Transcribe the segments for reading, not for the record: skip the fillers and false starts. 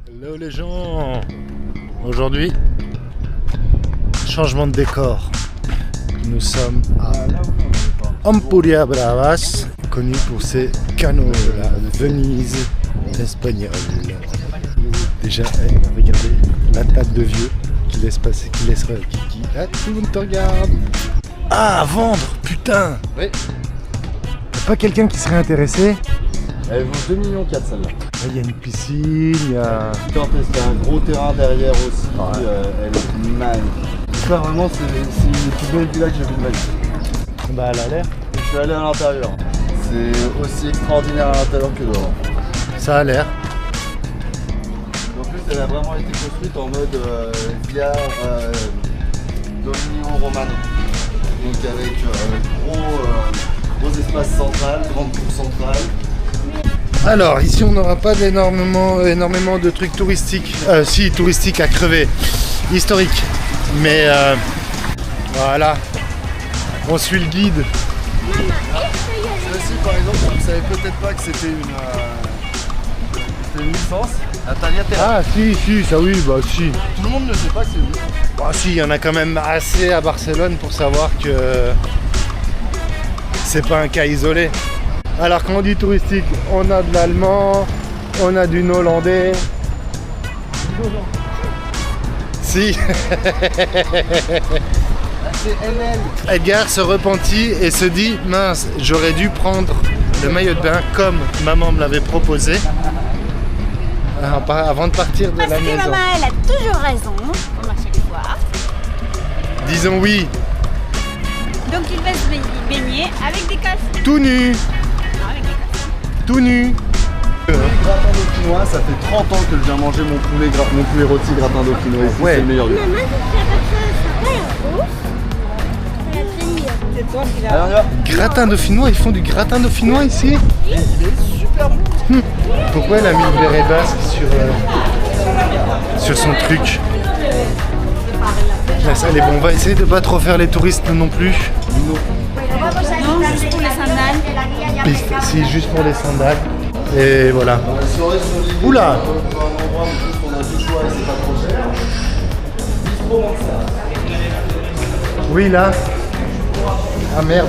Hello les gens. Aujourd'hui, changement de décor. Nous sommes à Empurias Bravas, connu pour ses canaux, la Venise espagnole. Déjà, regardez la table de vieux qui laisse passer, qui laisse qui ah, tout le monde te regarde. Ah, à vendre, putain. Oui. Y'a pas quelqu'un qui serait intéressé? Elle vaut 2,4 millions celle-là. Il y a une piscine, il y a... Il y a un gros terrain derrière aussi, elle est magnifique. Ça vraiment c'est une des plus belles villas que j'ai vues de ma vie. Bah elle a l'air. Je suis allé à l'intérieur. C'est aussi extraordinaire à l'intérieur que dehors. Ça a l'air. En plus elle a vraiment été construite en mode via Dominio Romano. Donc avec gros espace central, grande cour centrale. Alors ici on n'aura pas énormément de trucs touristiques, si touristiques à crever, historiques, mais voilà, on suit le guide. Celle-ci par exemple, vous ne savez peut-être pas que c'était une licence à Tagliatella. Ah si, ça oui, bah si. Tout le monde ne sait pas que c'est une licence. Bah si, il y en a quand même assez à Barcelone pour savoir que c'est pas un cas isolé. Alors quand on dit touristique, on a de l'allemand, on a du hollandais. Si. C'est NL. Edgar se repentit et se dit mince, j'aurais dû prendre le maillot de bain comme maman me l'avait proposé avant de partir de la Parce que maison. maman, elle a toujours raison, comme à chaque fois. Disons oui, Donc il va se baigner avec des casques. tout nu, Non, avec des casques. tout nu. Gratin dauphinois, ça fait 30 ans que je viens manger mon poulet rôti gratin dauphinois. Ici, Ouais. c'est le meilleur lieu. Maman, c'est toi qui Allez, on y va. Gratin dauphinois, ils font du gratin dauphinois ici. Il est super bon. Pourquoi elle a mis le béret basque sur son truc? Là, ça, elle est bon. On va essayer de pas trop faire les touristes non plus. Non, juste pour les sandales. Si, juste pour les sandales. Et voilà. La soirée sur l'île. Oula. Un endroit où juste on a deux choix et c'est pas trop cher. Bistro Mansa. Oui, là. Ah merde.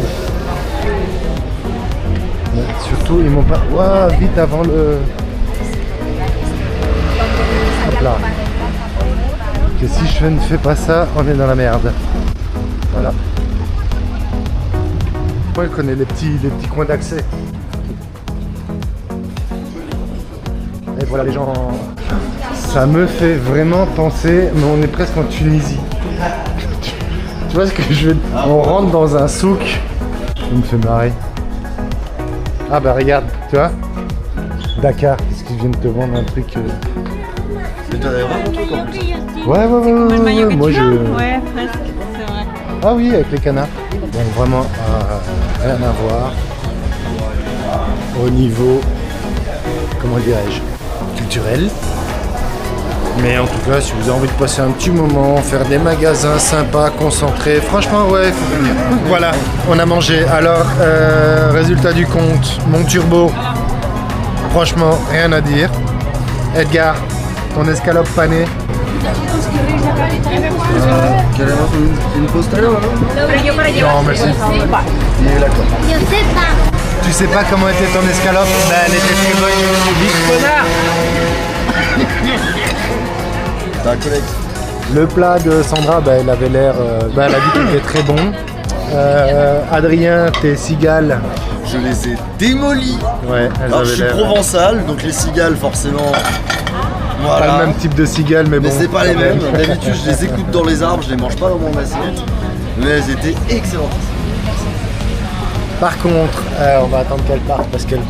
Mais surtout, ils m'ont pas... Ouah, vite avant le... Hop là. Que si je ne fais pas ça, on est dans la merde. Voilà. Moi, je connais les petits coins d'accès. Et voilà les gens. Ça me fait vraiment penser, mais on est presque en Tunisie. Tu vois ce que je veux dire? On rentre dans un souk. Ça me fait marrer. Ah bah regarde, tu vois? Dakar, qu'est-ce qu'ils viennent de te vendre un truc Mais t'en avais vraiment un truc en plus. Le maillot que moi tu je... as. Ouais, presque, c'est vrai. Ah oui, avec les canards. Donc vraiment, rien à voir. Au niveau, comment dirais-je, culturel. Mais en tout cas, si vous avez envie de passer un petit moment, faire des magasins sympas, concentrés, franchement, ouais, faut venir. Voilà, on a mangé. Alors, résultat du compte, mon turbo, franchement, rien à dire. Edgar, ton escalope panée. Carrément une postale. Non, merci. Il est là quoi. Tu sais pas comment était ton escalope? Ben, elle était très bonne. Vite, connard! T'as un collègue. Le plat de Sandra, ben, elle avait l'air... ben, elle a dit qu'il était très bon. Adrien, tes cigales. Je les ai démolis. Ouais, elles Alors je avaient suis l'air... provençal, donc les cigales forcément. Pas Voilà. le même type de cigales, mais bon. Mais c'est pas les quand mêmes. même. D'habitude je les écoute dans les arbres, je les mange pas dans mon assiette. Mais elles étaient excellentes. Par contre, on va attendre qu'elle parte parce qu'elle...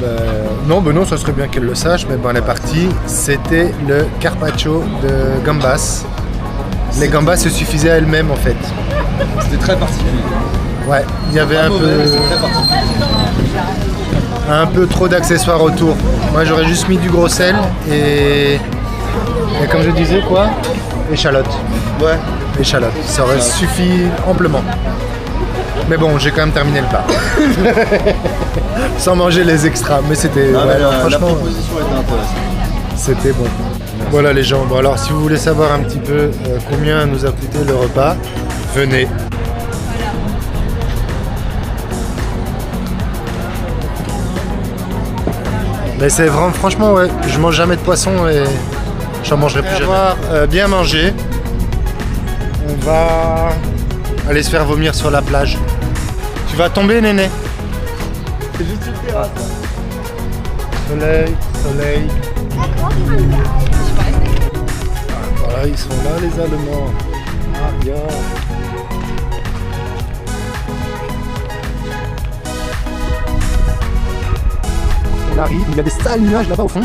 Non, ben non, ça serait bien qu'elle le sache, mais bon, elle est partie. C'était le carpaccio de gambas. Les gambas se suffisaient à elles-mêmes en fait. C'était très particulier. Ouais, il y avait Pas un mauvais, mais peu... c'était très particulier. Un peu trop d'accessoires autour. Moi j'aurais juste mis du gros sel et comme je disais quoi, échalote. Ouais. Échalote. Ça aurait suffi amplement. Mais bon, j'ai quand même terminé le plat. Sans manger les extras. Mais c'était... Ah, ouais, mais la franchement, proposition était intéressante. c'était bon. Voilà les gens, bon alors si vous voulez savoir un petit peu combien nous a coûté le repas, venez. Voilà. Mais c'est vraiment, franchement ouais, je mange jamais de poisson et j'en mangerai plus jamais. On va bien manger. On va aller se faire vomir sur la plage. Tu vas tomber Néné? C'est juste une terrasse. Soleil, soleil. Voilà, ils sont là les Allemands. Ah bien. On arrive, il y a des sales nuages là-bas au fond.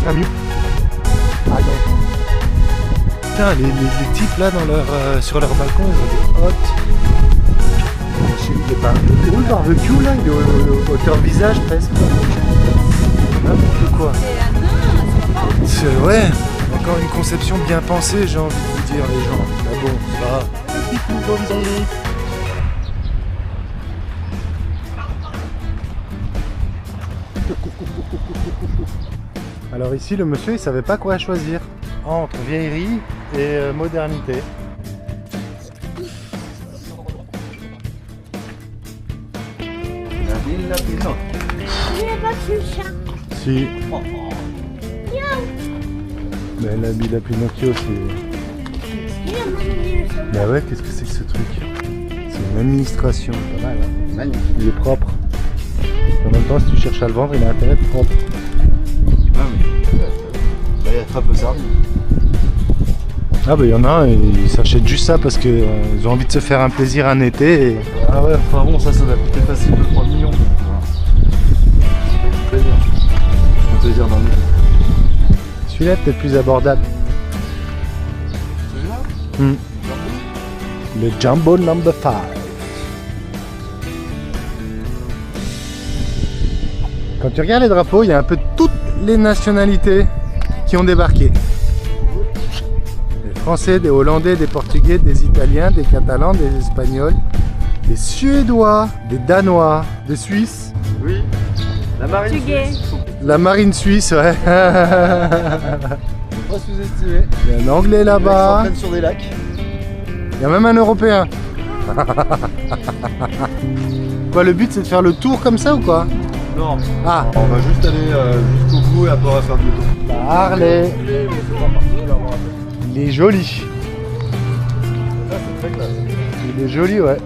Ah mieux. Ah non. Putain, les types là dans leur, sur leur balcon, ils ont des hottes. C'est où le barbecue là? Il est au hauteur visage presque. N'importe quoi. C'est ouais, encore une conception bien pensée, j'ai envie de vous dire les gens. Mais bon, ça va. Alors ici, le monsieur, il savait pas quoi choisir entre vieillerie et modernité. La Villa Pinocchio. Si. Mais la Villa Pinocchio, c'est... Bah ouais, qu'est-ce que c'est que ce truc? C'est une administration, pas mal, hein. Magnifique. Il est propre. En même temps, si tu cherches à le vendre, il a intérêt à être propre. Ah oui. Là, il y a Trappe aux sardines. Ah bah il y en a un, ils s'achètent juste ça parce qu'ils ont envie de se faire un plaisir un été. Et... Ah ouais, enfin bon, ça va coûter facile 2-3 millions. Plaisir. Un plaisir d'un été. Celui-là est peut-être plus abordable. Celui-là Le Jumbo Number 5. Quand tu regardes les drapeaux, il y a un peu toutes les nationalités qui ont débarqué. Des Français, des Hollandais, des Portugais, des Italiens, des Catalans, des Espagnols, des Suédois, des Danois, des Suisses. Oui. La marine Portugais. suisse. La marine suisse, ouais. Faut pas sous-estimer. Il y a un Anglais Ils là-bas. s'entraînent sur des lacs. Il y a même un Européen. Quoi, le but c'est de faire le tour comme ça ou quoi? Non. Ah, On va juste aller jusqu'au bout et après on va faire du tour. Harley. Il est joli. Ça c'est très classe. Il est joli, ouais.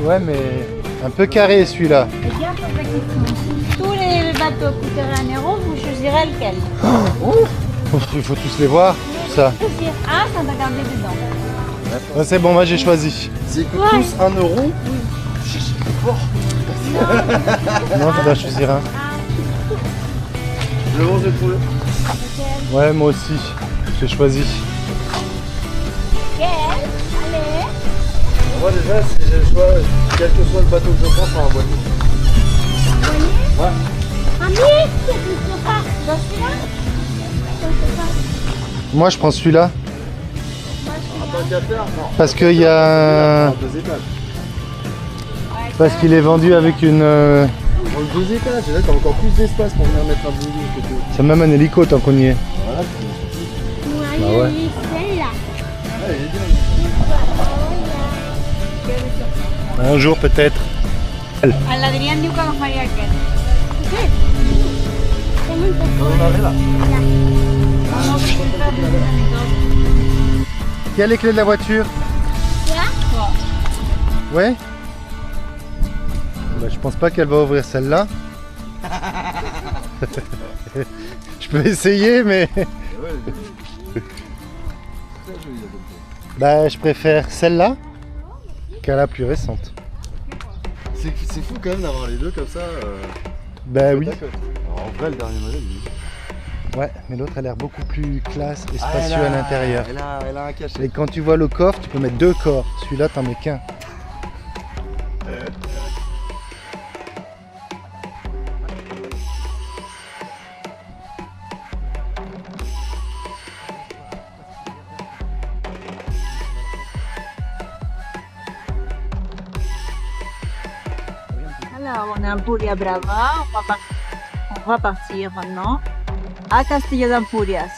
Ouais, mais un peu carré celui-là. Et bien, pour la question, si tous les bateaux coûteraient 1 euro, vous choisirez lequel? Il faut tous les voir, tout ça. Choisir un sans regarder dedans. Ouais, c'est bon, moi j'ai choisi. S'ils coûtent tous 1 euro, Non, je dois choisir un. je vais manger pour le. Ouais, moi aussi. J'ai choisi. Quel? Allez. Moi déjà, si j'ai le choix, quel que soit le bateau que je prends, c'est un voilier. Ouais. Ami, c'est plutôt pas. Dans celui-là? Moi je prends celui-là. En tant qu'à faire, non. Parce qu'il y a... 2 étages. Parce qu'il est vendu avec une... On prend 2 étages, et là t'as encore plus d'espace pour venir mettre un bouillon de côté. C'est même un hélico tant qu'on y est. Voilà, Bah ouais. Celle-là. elle est bien. Un jour peut-être. Al Adrián diu que agafaria aquest. On en avait là. Qui a les clés de la voiture? Ouais. Bah, je pense pas qu'elle va ouvrir celle-là. Je peux essayer, mais... Bah, je préfère celle-là qu'à la plus récente. C'est fou quand même d'avoir les deux comme ça. Bah oui. Alors, en vrai, le dernier modèle, il... Ouais, mais l'autre a l'air beaucoup plus classe et spacieux à l'intérieur. Elle a un cachet. Et quand tu vois le coffre, tu peux mettre 2 corps. Celui-là, t'en mets qu'un. Alors, on a un poulet à Brava, on va va partir maintenant à Castillo d'Empurias.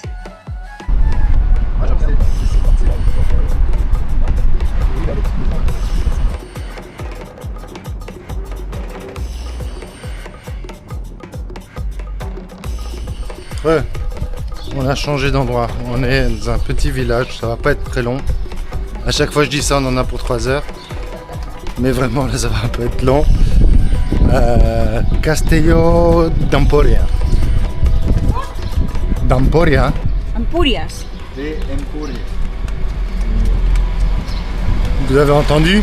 Ouais, on a changé d'endroit. On est dans un petit village, ça va pas être très long. À chaque fois je dis ça, on en a pour 3 heures. Mais vraiment là ça va pas être long. Castello d'Emporia. D'Emporia. Empurias. De Empurias. Vous avez entendu?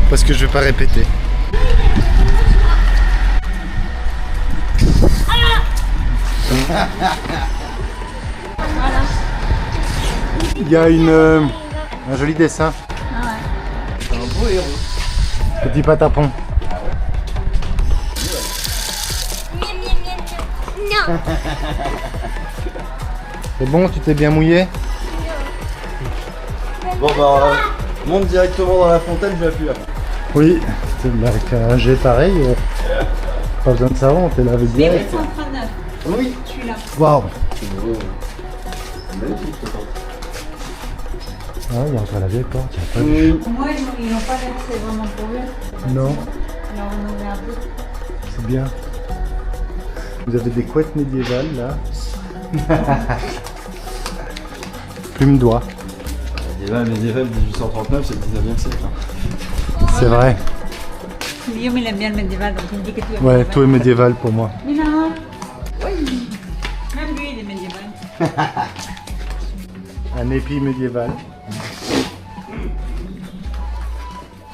Parce que je vais pas répéter. Il y a un joli dessin. Ah ouais. C'est un beau héros. Petit patapon. Non. C'est bon, tu t'es bien mouillé? Bon bah, monte directement dans la fontaine, je vais appuyer là. Oui, avec un jet pareil, pas besoin de savon, t'es lavé direct. 139. Oui. Je suis là. Waouh! C'est beau. C'est magnifique ce temps. Ah, il y a encore la vieille porte, il n'y a pas de... Moi, ils n'ont pas laissé vraiment pour eux. Non, Alors on ouvre un peu. c'est bien. Vous avez des couettes médiévales là. Plume d'oie. Médiéval 1839, c'est le 19e siècle. C'est vrai. Yo me l'aime bien le médiéval, donc il me dit que tu es Ouais, médiéval. tout est médiéval pour moi. Mais non. Oui. Même lui, il est médiéval. Un épi médiéval.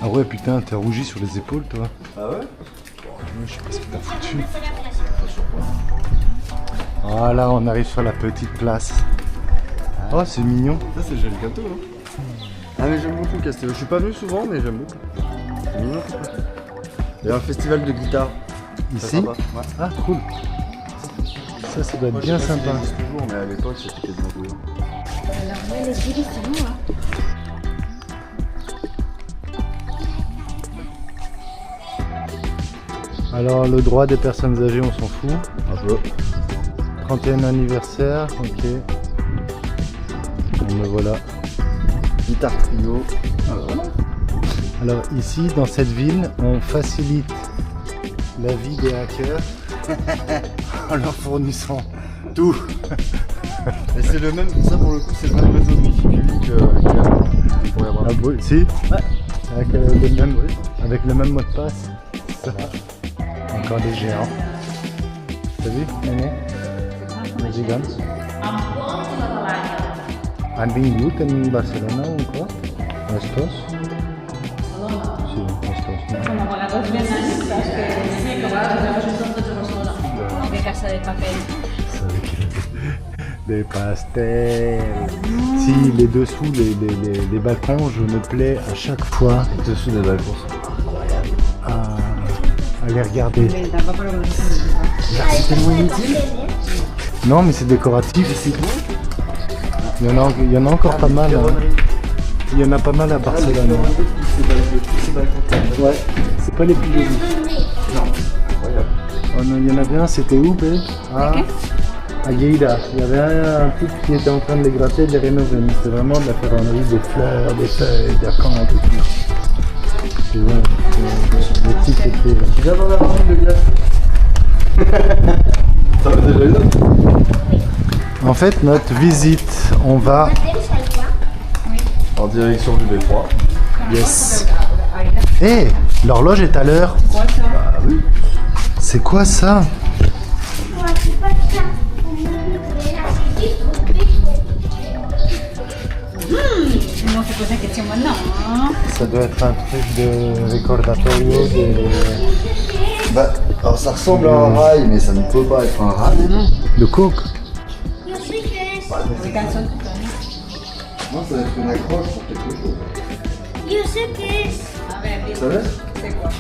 Ah ouais, putain, t'es rougi sur les épaules, toi. Ah ouais? Je sais pas ce que t'as foutu. Voilà, on arrive sur la petite place. Oh, c'est mignon. Ça c'est joli gâteau hein. Ah mais j'aime beaucoup Castello. Je suis pas venu souvent mais j'aime beaucoup. C'est mignon tout ça. Il y a un festival de guitare. Ici? C'est sympa. Ouais. Ah, cool. Ça doit être Moi, bien je sais pas sympa. s'il existe toujours mais à l'époque c'était quasiment toujours. Alors, mais les guiris, c'est nous, hein. Alors, le droit des personnes âgées, on s'en fout. Un peu. 31 anniversaire, ok. Bon, ben voilà. Guitare trio. Ah voilà. Alors ici, dans cette ville, on facilite la vie des hackers en leur fournissant tout. Et c'est le même, ça pour le coup c'est le même réseau de wifi public qu'il y a. Ah bon, si? Ouais. Avec le même mot de passe. Ça. Encore des géants. T'as vu, Néné? Les gigants. Han vingut en Barcelona un cop? Estos? Sí, estos, ¿no? Como con las dos venas, las que son de Barcelona. De Casa de Papel. Des pastels. Si, les dessous, les balcons, je me plais à chaque fois Les dessous des balcons. à les regarder. C'est tellement inutile. Non, mais c'est décoratif. C'est beau. Il y en a encore pas mal. Hein. Il y en a pas mal à Barcelone. Ouais, c'est pas les plus jolis. Non, incroyable. Oh non, il y en avait un, c'était où, bé? Ah, à Lleida. Il y avait un type qui était en train de les gratter et de les rénover. Mais c'était vraiment de la ferronnerie, des fleurs, des feuilles, des acanthes et tout. Et ouais, les types étaient... Tu viens d'en avoir une de glace. T'en as déjà une autre? En fait, notre visite, on va... En direction du Détroit. Yes. Hé, l'horloge est à l'heure. Bah oui. C'est quoi ça? Non, c'est poser la question maintenant. Hein. Ça doit être un truc de recordatorio de... Bah, alors ça ressemble à un rail, mais ça ne peut pas être un rail. de coke. Les cançons. Non, ça va être une accroche pour quelque chose. Yo sé que es. A ver, Ça va? c'est quoi?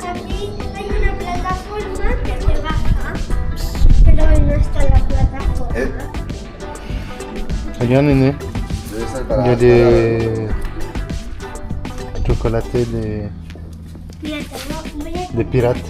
Aquí hay una plataforma que se baja, pero no está la plataforma. Regarde, Néné. Debe ser Il para- y a des chocolatés, Fíjate, voy a des pirates.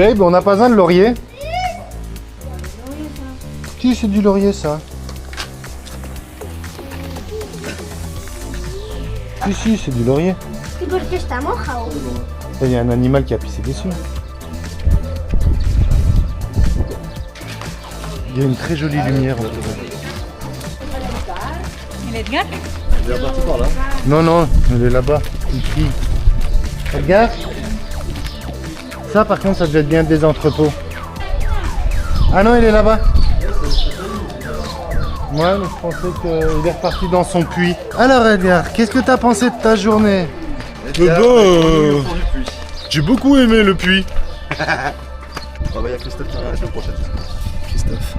Babe, on n'a pas besoin de laurier. Si, c'est du laurier ça. Si, c'est du laurier. ¿Y por qué está mojado? Il y a un animal qui a pissé dessus. Il y a une très jolie lumière. En tout cas. ¿El Edgar? Il est reparti par là. Non, non, elle est là-bas. Il crie. Regarde. Ça, par contre, ça devait être bien des entrepôts. Ah non, il est là-bas. Ouais, mais je pensais qu'il est reparti dans son puits. Alors, Edgar, qu'est-ce que t'as pensé de ta journée? J'ai beaucoup aimé le puits. Ah bah il y a Christophe qui vient la semaine prochaine. Christophe.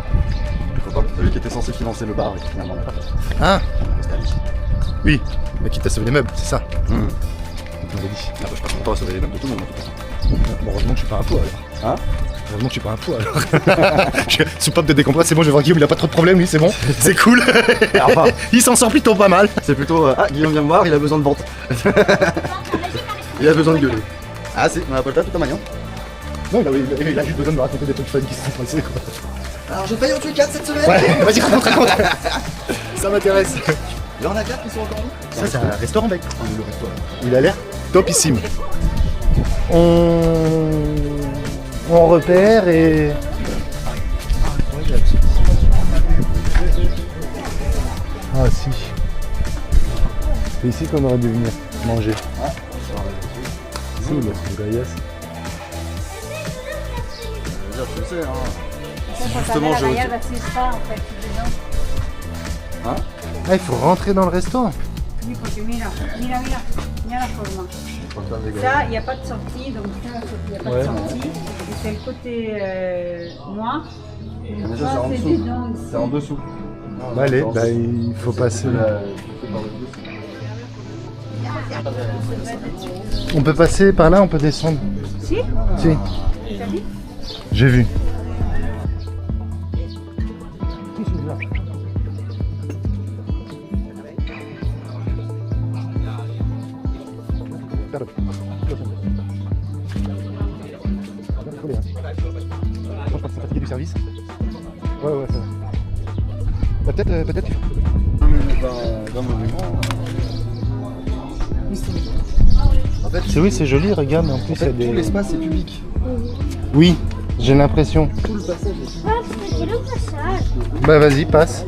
Le copain, celui qui était censé financer le bar et qui finalement n'a pas fait. Ah oui, mais qui t'a sauvé les meubles, c'est ça. Tu m'avais dit. Ah bah je passe mon temps à sauver les meubles de tout le monde en tout cas. Bon, heureusement que je suis pas un poids alors. Hein? Heureusement que je suis pas un poids alors. Je suis soupape de décompresse, c'est bon, je vais voir Guillaume, il a pas trop de problème lui, c'est bon. C'est cool. Enfin. Il s'en sort plutôt pas mal. C'est plutôt ah Guillaume vient me voir, il a besoin de vente. Il a besoin de gueuler. Ah si, on appelle ça tout à manion. Non, il a juste besoin de me raconter des trucs fun qui se sont passés quoi. Alors j'ai failli en tuer 4 cette semaine. Ouais, vas-y, raconte. Ça m'intéresse. Il y en a 4 qui sont encore là. Ça, c'est un restaurant, mec. On est le restaurant. Il a l'air topissime. On repère et... Ah si. C'est ici qu'on aurait dû venir manger. Si, il y a ce Goyas. Je sais, hein. Justement, je- la así está, en fait, dedans. Hein? Ah, il faut rentrer dans le restaurant. Oui, parce que mira la forma. Ça, il n'y a pas de sortie, donc ça, il n'y a pas de sortie. Et c'est le côté noir. Et Mais ça, ça, c'est en c'est dessous. dedans ici. C'est en dessous. Bah, allez, bah, il faut passer. On peut passer par là, on peut descendre. Si? Si, T'as dit? j'ai vu. Du service. Ouais, ça va. Peut-être. Dans mon écran. En fait, C'est oui, c'est joli, regarde, en plus il y a tout des... l'espace est public. Oui, j'ai l'impression. Tout le passage est public. Ah, te quiero pasar. Bah vas-y, passe.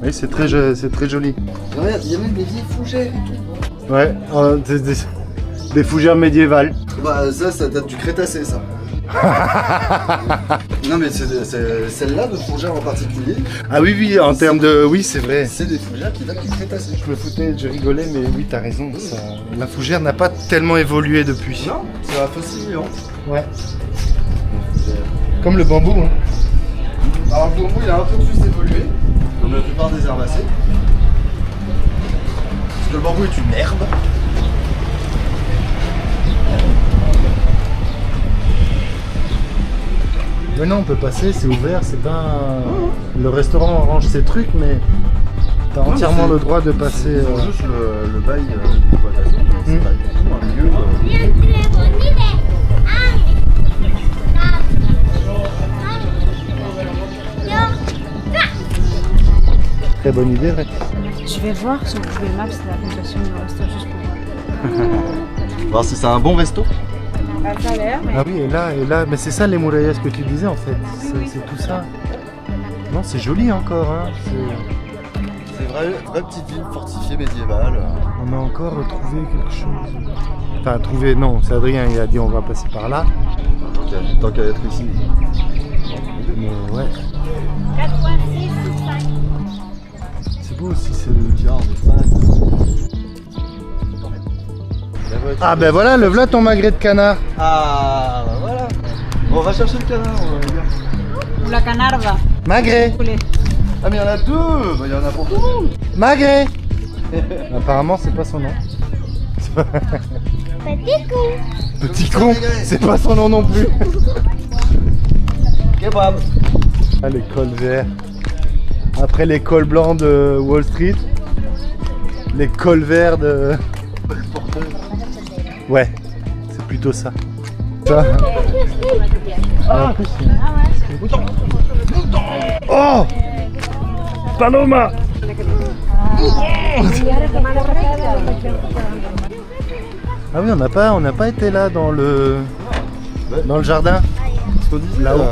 Oui, c'est très joli. Regarde, il y a même des vieilles fougères et tout. Ouais, des fougères médiévales. Bah ça date du Crétacé ça. Non mais c'est celle-là de fougères en particulier. Ah oui, en termes de... Oui, c'est vrai. C'est des fougères qui datent du Crétacé. Je me foutais, je rigolais, mais oui, t'as raison. La fougère n'a pas tellement évolué depuis. Non, c'est un fossile vivant. Ouais. Comme le bambou. Hein. Alors le bambou il a un peu plus évolué, comme la plupart des herbacées. Parce que le bambou est une herbe. Mais non, on peut passer, c'est ouvert, c'est pas... Le restaurant range ses trucs, mais t'as Non, entièrement c'est- le droit de passer... Ils ont juste le bail d'exploitation, mais c'est pas du tout un lieu... Très bonne idée, vrai. Je vais voir sur Google Maps l'application du resto juste pour voir. Voir si c'est un bon resto. Ça a l'air, mais Ah oui, et là, mais c'est ça les murallas que tu disais en fait, c'est tout ça. Non, c'est joli encore, hein. C'est vraie petite ville fortifiée médiévale. On a encore trouvé quelque chose. Enfin, trouvé, non, c'est Adrien, il a dit on va passer par là. Tant qu'à être ici. Mais ouais, 4.6, 5. c'est beau aussi. Tiens, on est pas là. Ah ben voilà, le voilà ton magret de canard. Ah, bah voilà. Bon, on va chercher le canard, les gars. ou la canarda. Magret, Ah, mais il y en a deux. Bah, il y en a pour tout le monde. magret. Apparemment, c'est pas son nom. Petit coup. Petit con, c'est pas son nom non plus. Kebab. Ah, les cols verts. Après les cols blancs de Wall Street, les cols verts de... Ouais, plutôt ça. Ça. Ah, oh Paloma. Ah oui, on n'a pas été là dans le jardin. Ce qu'on disait, Là-haut.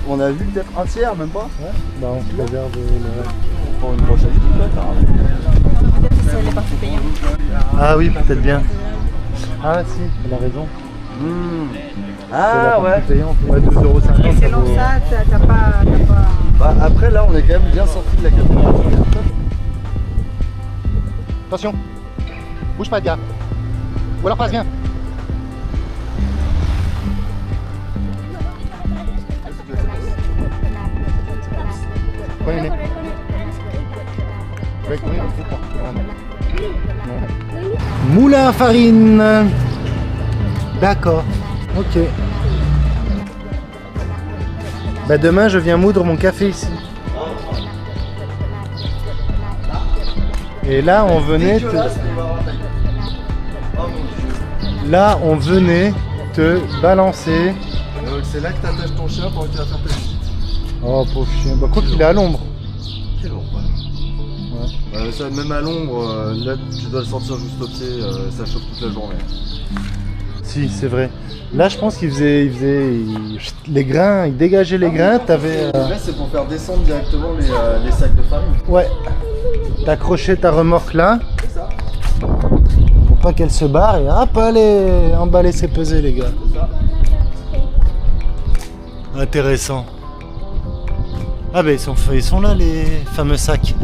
on a vu peut-être un tiers, même pas. Ouais, bah on se réserve Pour une prochaine visite, carrément. Peut-être que c'est les parties payantes. Ah oui, peut-être bien. Ah si, elle a raison. Ah ouais. Payante, ouais, 2,50 Et selon vaut- ça, t'as pas... Bah après là on est quand même bien sorti de la cathédrale. Attention, bouge pas, gars. Ou alors passe bien. Prenez le nez. Ouais, oui, c'est ça. Moulin à farine. D'accord. Ok. Bah demain je viens moudre mon café ici. Et là on venait là on venait te balancer. Donc c'est là que t'attaches ton chien pendant que tu vas faire ta visite. Oh pauvre chien. Bah quoi qu'il est à l'ombre. Quelle horreur. Ça, même à l'ombre, là tu dois le sortir juste au pied, ça chauffe toute la journée. Si c'est vrai. Là je pense qu'il faisait les grains, il dégageait les grains, t'avais Là c'est pour faire descendre directement les sacs de farine. ouais. T'accrochais ta remorque là. C'est ça. Pour pas qu'elle se barre et hop, allez, emballer ses pesées les gars. C'est ça. Intéressant. Ah ben ils sont là les fameux sacs.